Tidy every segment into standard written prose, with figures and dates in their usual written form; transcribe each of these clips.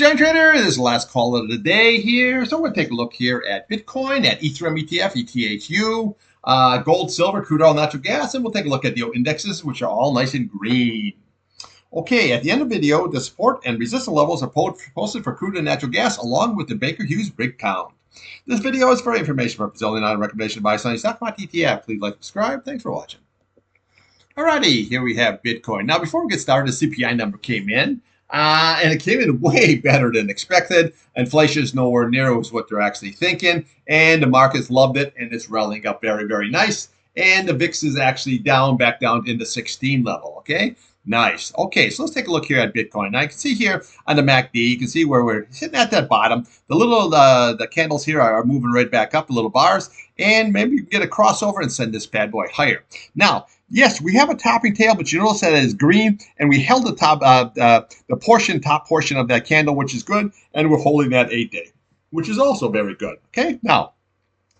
Irontrader. This is the last call of the day here. So we're going to take a look here at Bitcoin, at Ethereum ETF, ETHU, gold, silver, crude oil, natural gas, and we'll take a look at the indexes, which are all nice and green. Okay, at the end of the video, the support and resistance levels are posted for crude and natural gas, along with the Baker Hughes rig count. This video is for information purposes only, not a recommendation to buy selling stock market ETF. Please like, subscribe. Thanks for watching. Alrighty, here we have Bitcoin. Now, before we get started, the CPI number came in. And it came in way better than expected. Inflation is nowhere near what they're actually thinking. And the markets loved it, and it's rallying up very, very nice. And the VIX is actually back down in the 16 level, okay? Nice. Okay, so let's take a look here at Bitcoin. Now, you can see here on the MACD, you can see where we're sitting at that bottom. The little the candles here are moving right back up, the little bars. And maybe you can get a crossover and send this bad boy higher. Now, yes, we have a topping tail, but you notice that it is green, and we held the top portion of that candle, which is good, and we're holding that 8-day, which is also very good. Okay, now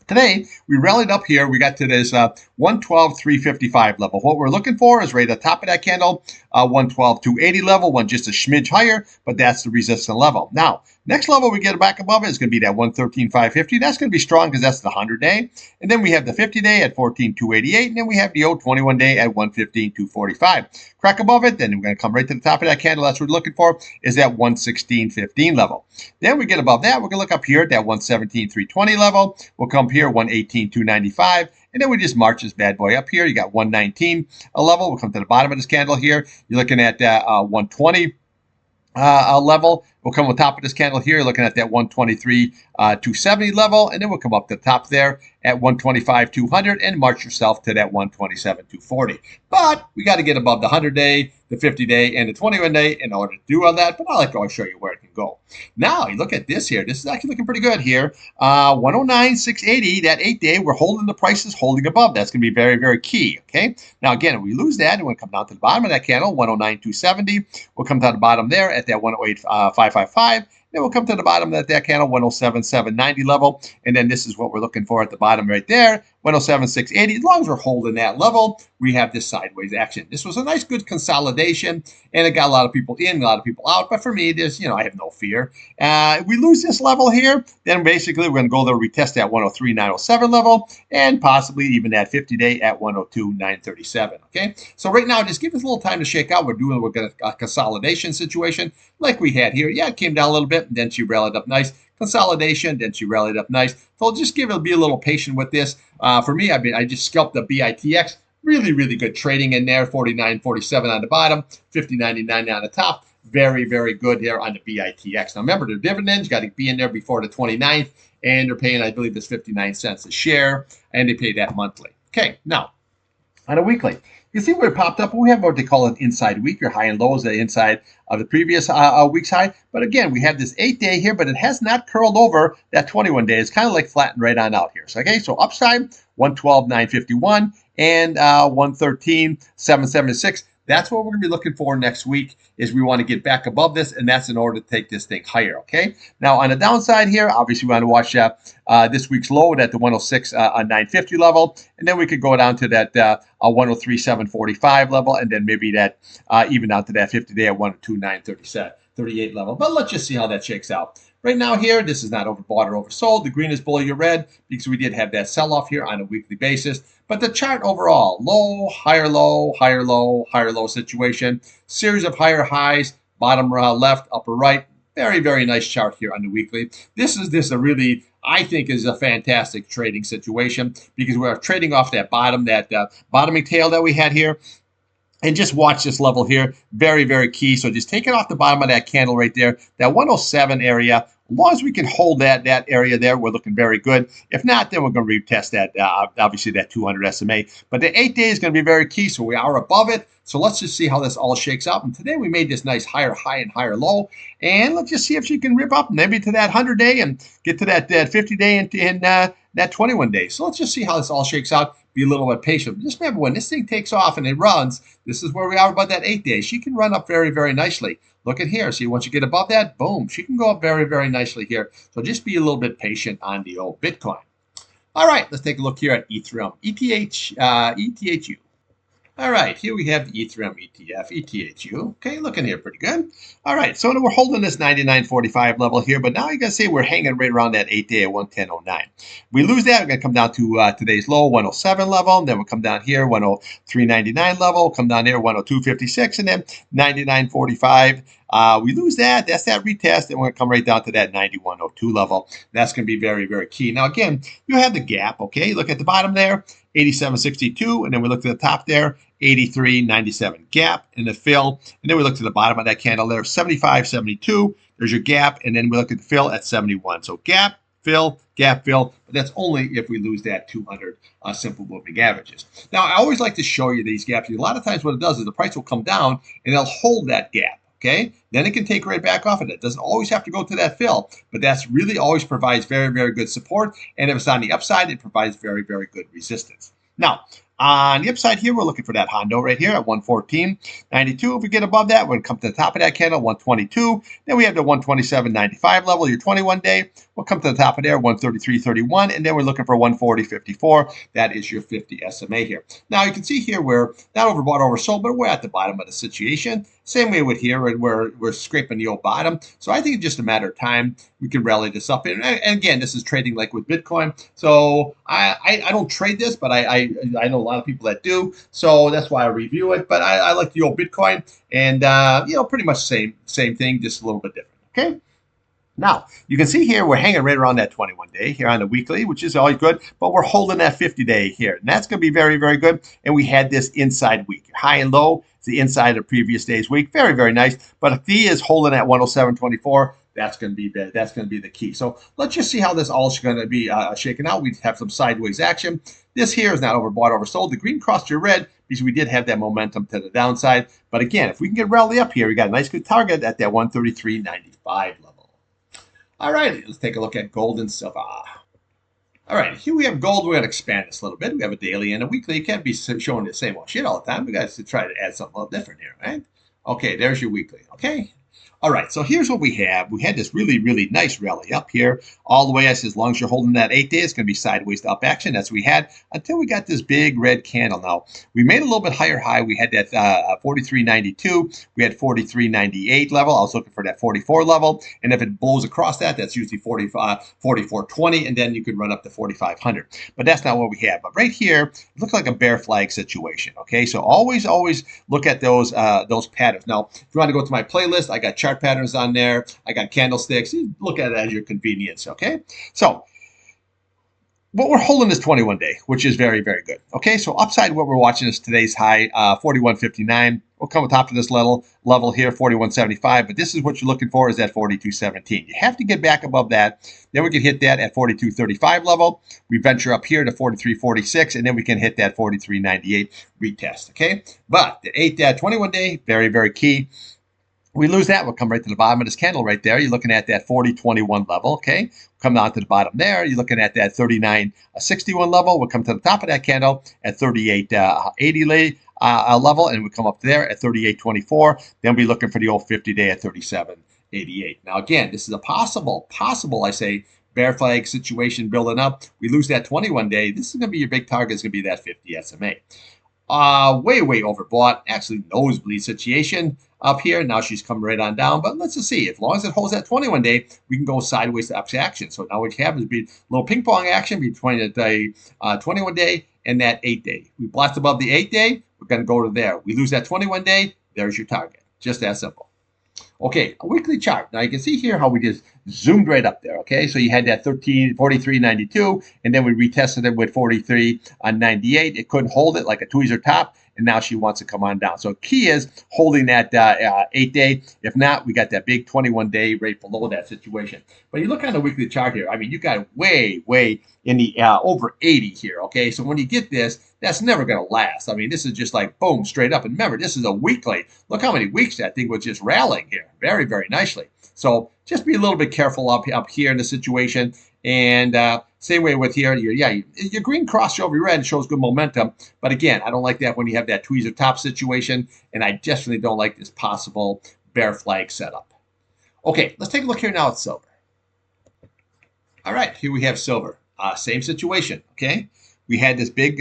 today we rallied up here. We got to this 112,355 level. What we're looking for is right at the top of that candle, 112,280 level, one just a smidge higher, but that's the resistance level. Now, next level we get back above it is going to be that 113,550. That's going to be strong because that's the 100-day. And then we have the 50-day at 14,288. And then we have the 21-day at 115,245. Crack above it, then we're going to come right to the top of that candle. That's what we're looking for, is that 116.15 level. Then we get above that. We're going to look up here at that 117,320 level. We'll come here 118,295. And then we just march this bad boy up here. You got 119 a level. We'll come to the bottom of this candle here. You're looking at 120 level. We'll come on top of this candle here. You're looking at that 123,270 level. And then we'll come up to the top there at 125,200 and march yourself to that 127,240. But we got to get above the 100-day, the 50-day, and the 21-day in order to do all that. But I'll like to show you where it can go. Now, you look at this here. This is actually looking pretty good here. 109,680, that 8-day, we're holding the prices, holding above. That's going to be very, very key, okay? Now, again, if we lose that, we're going to come down to the bottom of that candle, 109,270. We'll come down to the bottom there at that 108,555. Then we'll come to the bottom of that candle, 107,790 level. And then this is what we're looking for at the bottom right there, 107,680. As long as we're holding that level, we have this sideways action. This was a nice, good consolidation, and it got a lot of people in, a lot of people out. But for me, there's, I have no fear. If we lose this level here, then basically we're going to go there, retest that 103,907 level, and possibly even that 50-day at 102,937. Okay, so right now, just give us a little time to shake out. We're doing a consolidation situation like we had here. Yeah, it came down a little bit, and then she rallied up nice. Consolidation, then she rallied up nice. So I'll just be a little patient with this. For me, I just scalped the BITX. Really, really good trading in there. 49.47 on the bottom, 50.99 on the top. Very, very good here on the BITX. Now remember, the dividends got to be in there before the 29th, and they're paying, I believe, it's 59 cents a share, and they pay that monthly. Okay, now on a weekly, you see where it popped up. We have what they call an inside week. Your high and low is the inside of the previous week's high. But again, we have this 8-day here, but it has not curled over that 21-day. It's kind of like flattened right on out here. So, okay, so upside, 112,951 and 113,776. That's what we're going to be looking for next week, is we want to get back above this, and that's in order to take this thing higher, okay? Now, on the downside here, obviously, we want to watch this week's low at the 106,950 level, and then we could go down to that 103,745 level, and then maybe that even out to that 50-day at 102,938 level. But let's just see how that shakes out. Right now here, this is not overbought or oversold. The green is below your red because we did have that sell-off here on a weekly basis. But the chart overall, low, higher low, higher low, higher low situation. Series of higher highs, bottom left, upper right. Very, very nice chart here on the weekly. This is a really, I think, is a fantastic trading situation because we're trading off that bottoming tail that we had here. And just watch this level here. Very, very key. So just take it off the bottom of that candle right there, that 107 area. As long as we can hold that area there, we're looking very good. If not, then we're going to retest that, obviously, that 200 SMA. But the 8-day is going to be very key, so we are above it. So let's just see how this all shakes out. And today we made this nice higher high and higher low. And let's just see if she can rip up maybe to that 100-day and get to that 50-day and that 21-day. So let's just see how this all shakes out. Be a little bit patient. Just remember, when this thing takes off and it runs, this is where we are about that 8-day. She can run up very, very nicely. Look at here. See, once you get above that, boom, she can go up very, very nicely here. So just be a little bit patient on the old Bitcoin. All right, let's take a look here at Ethereum, ETHU. All right, here we have the Ethereum ETF, ETHU. Okay, looking here pretty good. All right, so we're holding this 99.45 level here, but now you can see we're hanging right around that 8-day at 110.09. We lose that, we're going to come down to today's low, 107 level. Then we'll come down here, 103.99 level. Come down here, 102.56, and then 99.45. We lose that. That's that retest, and we're going to come right down to that 91.02 level. That's going to be very, very key. Now, again, you have the gap, okay? Look at the bottom there, 87.62, and then we look to the top there, 83.97 gap in the fill. And then we look to the bottom of that candle there, 75.72. There's your gap, and then we look at the fill at 71. So gap, fill, but that's only if we lose that 200 simple moving averages. Now, I always like to show you these gaps. A lot of times what it does is the price will come down, and it'll hold that gap. Okay, then it can take right back off of it. It doesn't always have to go to that fill, but that's really always provides very, very good support. And if it's on the upside, it provides very, very good resistance. Now, on the upside here, we're looking for that Hondo right here at 114.92. If we get above that, we're going to come to the top of that candle, 122. Then we have the 127.95 level, your 21-day. We'll come to the top of there, 133.31. And then we're looking for 140.54. That is your 50 SMA here. Now, you can see here we're not overbought, oversold, but we're at the bottom of the situation. Same way with here, we're scraping the old bottom. So I think it's just a matter of time. We can rally this up. And again, this is trading like with Bitcoin. So I don't trade this, but I know a lot of people that do. So that's why I review it. But I like the old Bitcoin, and pretty much same thing, just a little bit different. Okay. Now, you can see here we're hanging right around that 21-day here on the weekly, which is always good, but we're holding that 50-day here. And that's going to be very, very good. And we had this inside week. High and low is the inside of the previous day's week. Very, very nice. But if D is holding at 107.24, that's going to be the key. So let's just see how this all is going to be shaken out. We have some sideways action. This here is not overbought, oversold. The green crossed your red because we did have that momentum to the downside. But again, if we can get rally up here, we got a nice good target at that 133.95 level. All right, let's take a look at gold and silver. All right, here we have gold. We're going to expand this a little bit. We have a daily and a weekly. You can't be showing the same old shit all the time. We got to try to add something a little different here, right? Okay, there's your weekly. Okay. All right, so here's what we have. We had this really, really nice rally up here all the way. As long as you're holding that 8-day, it's going to be sideways to up action. That's what we had until we got this big red candle. Now, we made a little bit higher high. We had that 43.92. We had 43.98 level. I was looking for that 44 level. And if it blows across that, that's usually 44.20. And then you could run up to 4,500. But that's not what we have. But right here, it looks like a bear flag situation. Okay, so always look at those patterns. Now, if you want to go to my playlist, I got chart patterns on there. I got candlesticks. You look at it as your convenience, okay? So what we're holding is 21-day, which is very, very good. Okay, so upside, what we're watching is today's high, 41.59. We'll come on top of this level here, 41.75. But this is what you're looking for is that 42.17. You have to get back above that. Then we can hit that at 42.35 level. We venture up here to 43.46, and then we can hit that 43.98 retest, okay? But the 21-day, very, very key. We lose that, we'll come right to the bottom of this candle right there. You're looking at that 40.21 level, okay? Come down to the bottom there. You're looking at that 39.61 level. We'll come to the top of that candle at 38.80 level, and we'll come up there at 38.24. Then we'll be looking for the old 50-day at 37.88. Now, again, this is a possible, I say, bear flag situation building up. We lose that 21-day. This is going to be your big target. It's going to be that 50 SMA. Way overbought. Actually, nosebleed situation up here. Now she's coming right on down. But let's just see. As long as it holds that 21-day, we can go sideways to up action. So now what you have is a little ping pong action between the 21-day and that 8-day. We blast above the 8-day. We're going to go to there. We lose that 21-day. There's your target. Just that simple. Okay, a weekly chart. Now you can see here how we just zoomed right up there. Okay, so you had that 43.92, and then we retested it with 43.98. It couldn't hold it like a tweezer top, and now she wants to come on down. So key is holding that 8-day. If not, we got that big 21-day right below that situation. But you look on the weekly chart here. I mean, you got way in the over 80 here. Okay, so when you get this, that's never going to last. I mean, this is just like boom, straight up. And remember, this is a weekly. Look how many weeks that thing was just rallying here. Very, very nicely. So just be a little bit careful up here in the situation. And same way with here. Your green cross over your red shows good momentum. But again, I don't like that when you have that tweezer top situation. And I definitely don't like this possible bear flag setup. Okay, let's take a look here now at silver. All right, here we have silver. Same situation, okay? we had this big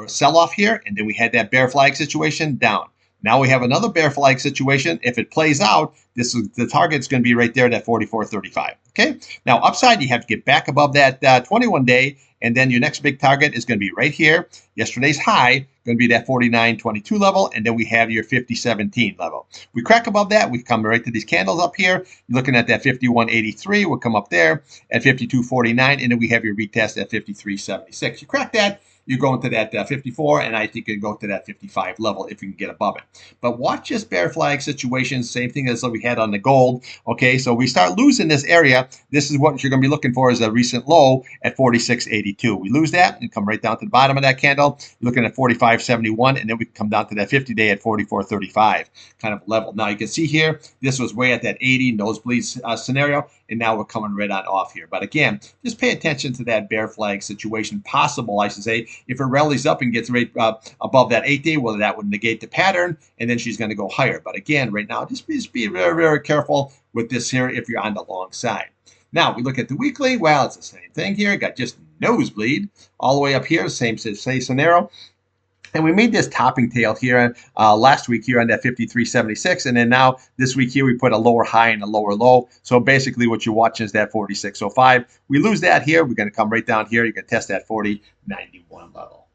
sell-off here, and then we had that bear flag situation down. Now we have another bear flag situation. If it plays out, the target's going to be right there at that 44.35. Okay. Now upside, you have to get back above that 21-day, and then your next big target is going to be right here. Yesterday's high going to be that 49.22 level, and then we have your 50.17 level. We crack above that, we come right to these candles up here. You're looking at that 51.83. We'll come up there at 52.49, and then we have your retest at 53.76. You crack that, you go into that 54, and I think you go to that 55 level if you can get above it. But watch this bear flag situation, same thing as we had on the gold. Okay, so we start losing this area. This is what you're going to be looking for as a recent low at 46.82. We lose that and come right down to the bottom of that candle. You're looking at 45.71, and then we come down to that 50-day at 44.35 kind of level. Now you can see here, this was way at that 80 nosebleeds scenario, and now we're coming right on off here. But again, just pay attention to that bear flag situation. Possible, I should say, if it rallies up and gets right above that 8-day, well, that would negate the pattern, and then she's going to go higher. But again, right now, just be very, very careful with this here if you're on the long side. Now, we look at the weekly. Well, it's the same thing here. Got just nosebleed all the way up here, same scenario. And we made this topping tail here last week here on that 53.76. And then now this week here, we put a lower high and a lower low. So basically what you're watching is that 46.05. We lose that here. We're going to come right down here. You can test that 40.91 level.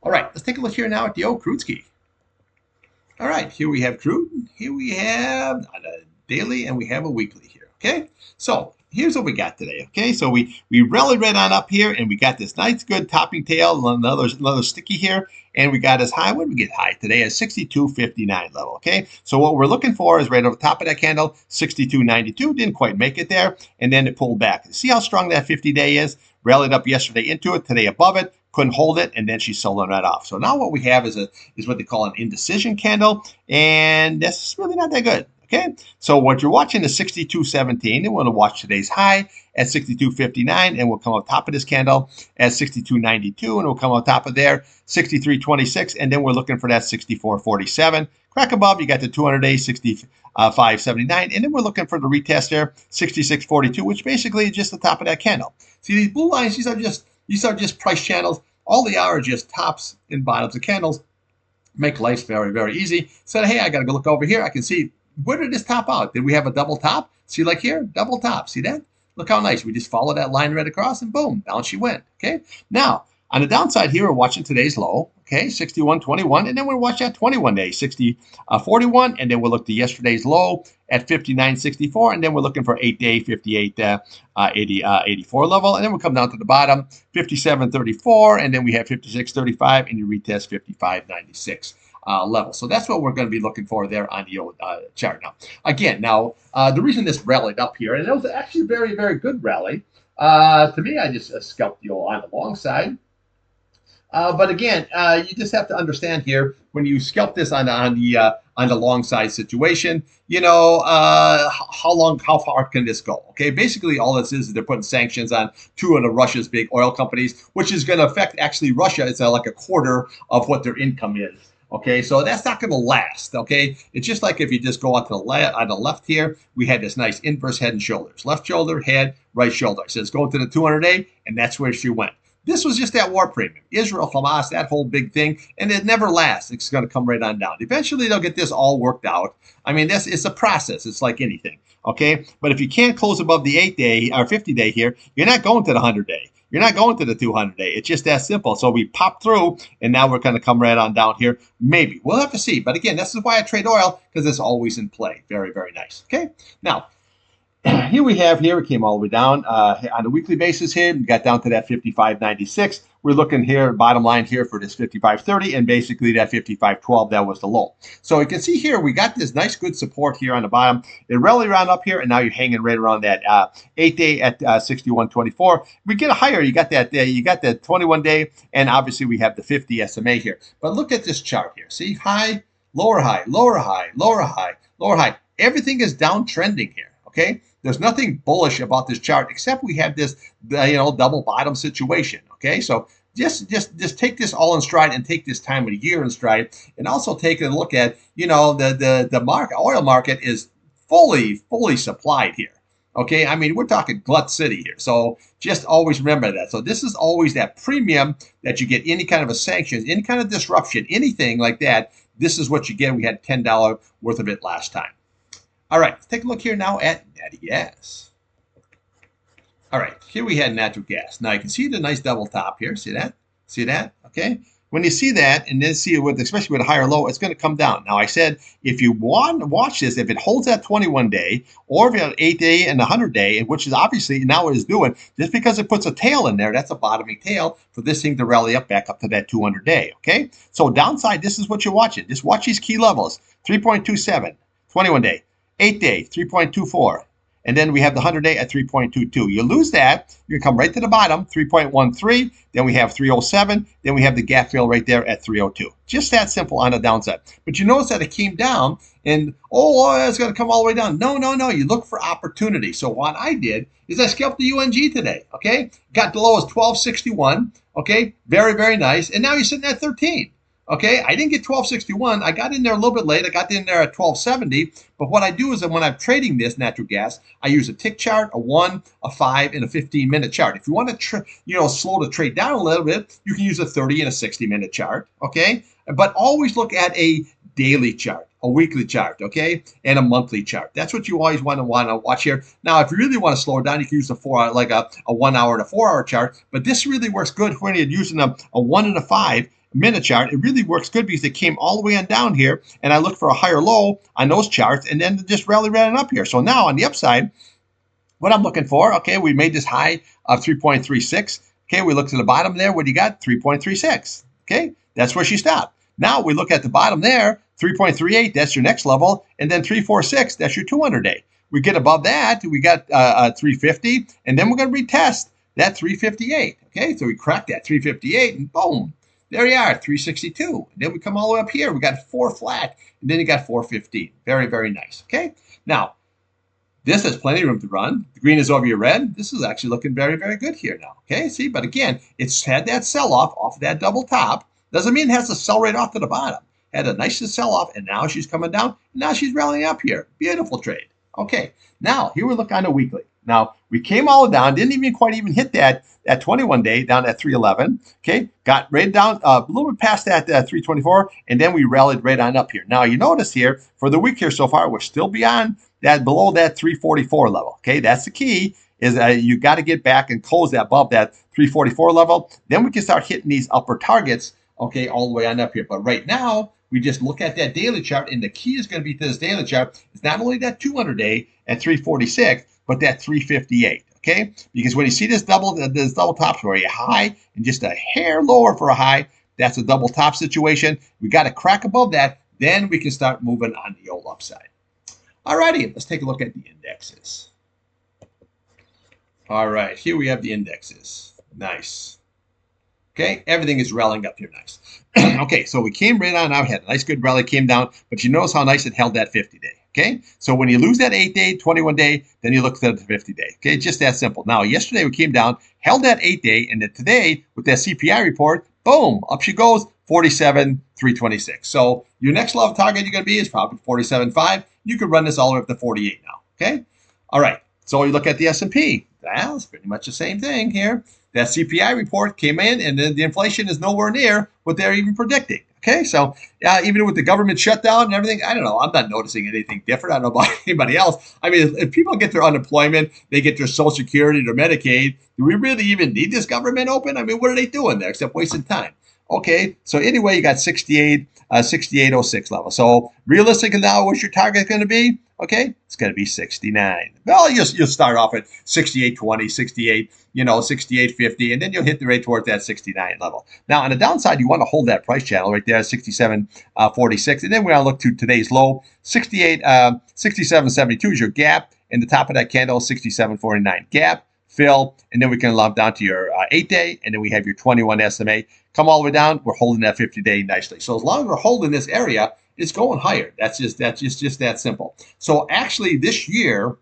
All right, let's take a look here now at the old crude ski. All right, here we have crude. Here we have a daily, and we have a weekly here. Okay, so here's what we got today. Okay, so we rallied right on up here, and we got this nice good topping tail, another sticky here, and we got as high. What did we get high today? At 62.59 level. Okay, so what we're looking for is right over the top of that candle, 62.92. Didn't quite make it there, and then it pulled back. See how strong that 50-day is? Rallied up yesterday into it, today above it. Couldn't hold it, and then she's selling that off. So now what we have is what they call an indecision candle, and that's really not that good. Okay, so what you're watching is 62.17, and we're going to watch today's high at 62.59, and we'll come on top of this candle at 62.92, and we'll come on top of there 63.26, and then we're looking for that 64.47. Crack above, you got the 200-day 65.79, and then we're looking for the retest there 66.42, which basically is just the top of that candle. See these blue lines? These are just price channels. All they are just tops and bottoms of candles. Make life very, very easy. So hey, I got to go look over here. I can see, where did this top out? Did we have a double top? See, like here, double top. See that? Look how nice. We just follow that line right across, and boom, down she went. Okay. Now, on the downside here, we're watching today's low. Okay, 61.21, and then we'll watch that 21-day 60.41, and then we'll look to yesterday's low at 59.64, and then we're looking for 8-day 58.84 level, and then we'll come down to the bottom 57.34, and then we have 56.35, and you retest 55.96. Level. So that's what we're going to be looking for there on the old chart. Now, again, the reason this rallied up here, and it was actually a very, very good rally. To me, I just scalped the old on the long side. But again, you just have to understand here, when you scalp this on the long side situation, you know, how far can this go? Okay, basically all this is they're putting sanctions on two of Russia's big oil companies, which is going to affect actually Russia. It's like a quarter of what their income is. Okay, so that's not going to last. Okay, it's just like if you just go out to the on the left here, we had this nice inverse head and shoulders, left shoulder, head, right shoulder. It says go to the 200-day, and that's where she went. This was just that war premium. Israel, Hamas, that whole big thing, and it never lasts. It's going to come right on down. Eventually, they'll get this all worked out. I mean, it's a process. It's like anything, okay? But if you can't close above the 8-day or 50-day here, you're not going to the 100-day. You're not going to the 200-day. It's just that simple. So we pop through, and now we're going to come right on down here. Maybe. We'll have to see. But again, this is why I trade oil, because it's always in play. Very, very nice, okay? Now, here we have here, it came all the way down on a weekly basis here. We got down to that 55.96. We're looking here, bottom line here for this 55.30, and basically that 55.12, that was the low. So you can see here, we got this nice good support here on the bottom. It rallied around up here, and now you're hanging right around that 8-day at 61.24. We get a higher, you got that 21-day, and obviously we have the 50 SMA here. But look at this chart here. See, high, lower high, lower high, lower high, lower high. Everything is downtrending here, okay? There's nothing bullish about this chart except we have this, double bottom situation. Okay, so just take this all in stride and take this time of the year in stride, and also take a look at, the oil market is fully supplied here. Okay, I mean, we're talking glut city here. So just always remember that. So this is always that premium that you get any kind of a sanctions, any kind of disruption, anything like that. This is what you get. We had $10 worth of it last time. All right, let's take a look here now at Natgas. All right, here we had natural gas. Now you can see the nice double top here. See that? See that? Okay. When you see that, and then see it with, especially with a higher low, it's going to come down. Now I said, if you want to watch this, if it holds that 21-day, or if you have an 8-day and a 100-day, which is obviously now what it's doing, just because it puts a tail in there, that's a bottoming tail for this thing to rally up back up to that 200-day. Okay. So downside, this is what you're watching. Just watch these key levels: 3.27, 21-day, 8-day, 3.24. And then we have the 100-day at 3.22. You lose that, you come right to the bottom, 3.13. Then we have 307. Then we have the gap fill right there at 302. Just that simple on the downside. But you notice that it came down, and it's going to come all the way down. No, no, no. You look for opportunity. So what I did is I scalped the UNG today. Okay, got the low as 1261. Okay, very, very nice. And now you're sitting at 13. Okay, I didn't get 1261. I got in there a little bit late. I got in there at 1270. But what I do is that when I'm trading this natural gas, I use a tick chart, a 1, a 5, and a 15-minute chart. If you want to, slow the trade down a little bit, you can use a 30 and a 60-minute chart. Okay, but always look at a daily chart, a weekly chart, okay, and a monthly chart. That's what you always want to watch here. Now, if you really want to slow it down, you can use a 4-hour, like a 1 hour and a 4 hour chart. But this really works good when you're using a 1 and a 5-minute chart. It really works good because it came all the way on down here, and I look for a higher low on those charts, and then just rally right up here. So now on the upside, what I'm looking for, okay, we made this high of 3.36. Okay, we look to the bottom there. What do you got? 3.36. Okay, that's where she stopped. Now we look at the bottom there, 3.38. That's your next level, and then 346. That's your 200-day. We get above that, we got 350, and then we're going to retest that 358. Okay, so we cracked that 358, and boom. There you are, 362. And then we come all the way up here. We got 4 flat, and then you got 415. Very, very nice. Okay. Now, this has plenty of room to run. The green is over your red. This is actually looking very, very good here now. Okay. See, but again, it's had that sell-off off of that double top. Doesn't mean it has to sell right off to the bottom. Had a nice sell-off, and now she's coming down. And now she's rallying up here. Beautiful trade. Okay. Now, here we look on a weekly. Now, we came all down, didn't even quite hit that 21-day down at 311. Okay, got right down a little bit past that 324, and then we rallied right on up here. Now, you notice here for the week here so far, we're still beyond that, below that 344 level. Okay, that's the key. Is you got to get back and close that above that 344 level. Then we can start hitting these upper targets. Okay, all the way on up here. But right now, we just look at that daily chart, and the key is going to be to this daily chart. It's not only that 200-day at 346, but that 358. Okay, because when you see this double top where you high and just a hair lower for a high, that's a double top situation. We got to crack above that, then we can start moving on the old upside. All righty, let's take a look at the indexes. All right, here we have the indexes. Nice. Okay, everything is rallying up here nice. Okay, so we came right on out, had a nice good rally, came down, but you notice how nice it held that 50-day. Okay, so when you lose that 8-day, 21-day, then you look at the 50-day. Okay, just that simple. Now, yesterday we came down, held that 8-day, and then today with that CPI report, boom, up she goes, 47,326. So your next level target you're going to be is probably 47.5. You could run this all the way up to 48 now. Okay, all right. So you look at the S&P. Well, it's pretty much the same thing here. That CPI report came in, and then the inflation is nowhere near what they're even predicting. Okay, so even with the government shutdown and everything, I don't know. I'm not noticing anything different. I don't know about anybody else. I mean, if people get their unemployment, they get their Social Security, their Medicaid, do we really even need this government open? I mean, what are they doing there except wasting time? Okay, so anyway, you got 68.06 level. So realistically now, what's your target going to be? Okay, it's going to be 69. Well, you'll start off at 68.20, 68, 68.50, and then you'll hit the rate towards that 69 level. Now, on the downside, you want to hold that price channel right there, 67.46, and then we're going to look to today's low, 67.72 is your gap, and the top of that candle, 67.49 gap. Fill, and then we can lump down to your 8-day, and then we have your 21 SMA. Come all the way down, we're holding that 50-day nicely. So as long as we're holding this area, it's going higher. That's just that simple. So actually this year,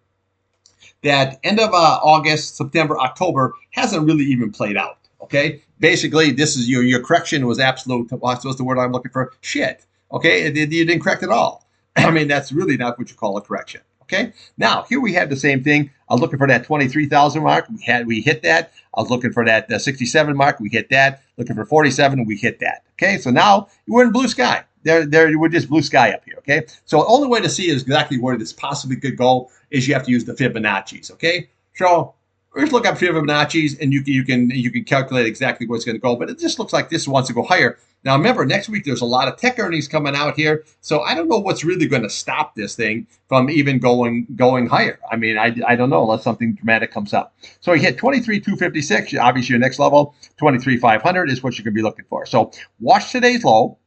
that end of August, September, October hasn't really even played out. Okay, basically this is your correction was absolute. What's the word I'm looking for? Shit. Okay, you didn't correct at all. I mean, that's really not what you call a correction. Okay. Now here we have the same thing. I was looking for that 23,000 mark. We hit that. I was looking for that 67 mark. We hit that. Looking for 47. We hit that. Okay. So now we're in blue sky. We're just blue sky up here. Okay. So the only way to see is exactly where this possibly could go is you have to use the Fibonacci's. Okay. So just look up Fibonacci's and you can calculate exactly where it's going to go. But it just looks like this wants to go higher. Now remember, next week there's a lot of tech earnings coming out here, so I don't know what's really going to stop this thing from even going higher. I mean, I don't know unless something dramatic comes up. So you hit 23,256. Obviously, your next level 23,500 is what you're going to be looking for. So watch today's low.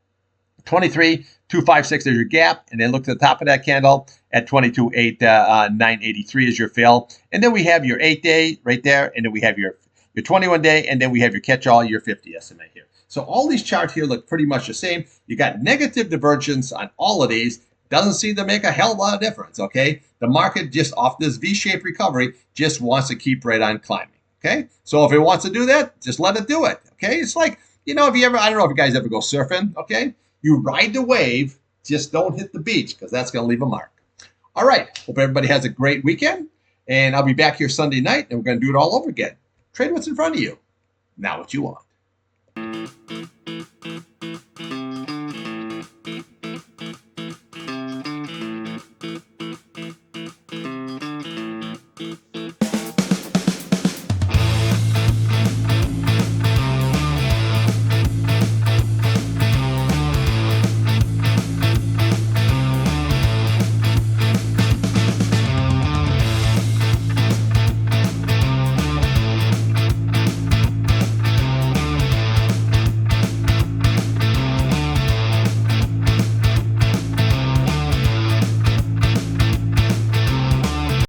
23,256 is your gap, and then look to the top of that candle at 22,983 is your fill, and then we have your 8-day right there, and then we have your 21-day, and then we have your catch-all, your 50 SMA here. So all these charts here look pretty much the same. You got negative divergence on all of these. Doesn't seem to make a hell of a lot of difference. Okay, the market just off this V-shaped recovery just wants to keep right on climbing. Okay, so if it wants to do that, just let it do it. Okay, it's like, you know, if you ever, I don't know if you guys ever go surfing. Okay. You ride the wave, just don't hit the beach because that's going to leave a mark. All right. Hope everybody has a great weekend. And I'll be back here Sunday night and we're going to do it all over again. Trade what's in front of you, not what you want.